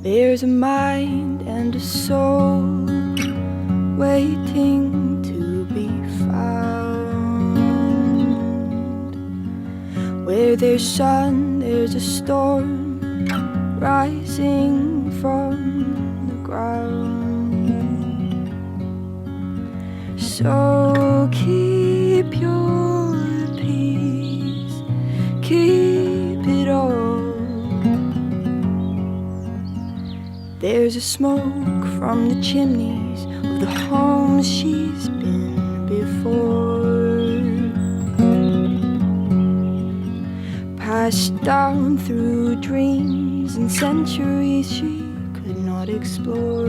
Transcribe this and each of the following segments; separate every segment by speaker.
Speaker 1: There's a mind and a soul waiting to be found. Where there's sun, there's a storm rising from the ground. So keep your peace, keep it all. There's a smoke from the chimneys of the homes she's been before, passed down through dreams and centuries she could not explore.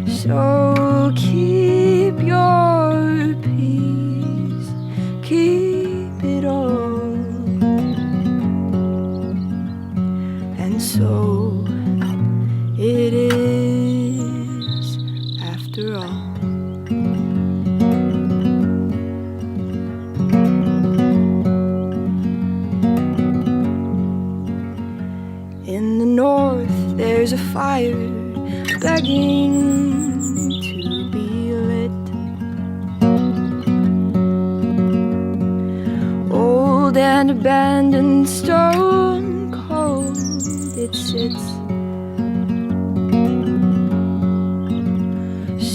Speaker 1: So keep your peace, keep it all. And so it is after all. In the north there's a fire begging to be lit. Old and abandoned, stone cold it sits.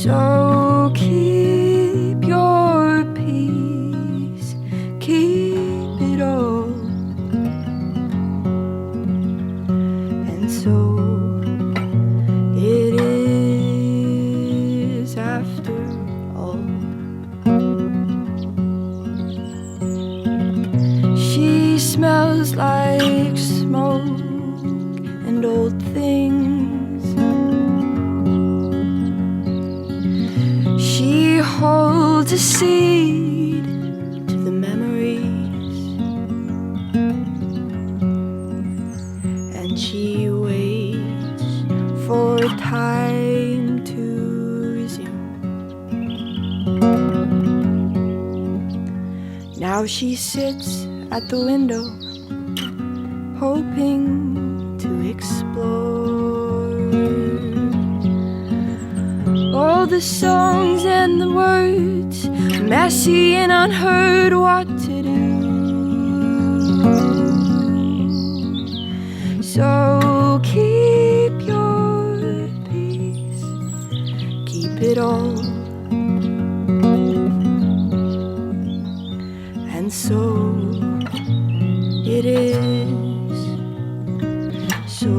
Speaker 1: So keep your peace, keep it all. And so it is after all. She smells like smoke and old things. She holds a seed to the memories, and she waits for time to resume. Now she sits at the window, hoping to explore all the songs and the words, messy and unheard, what to do. So keep your peace, keep it all. And so it is, so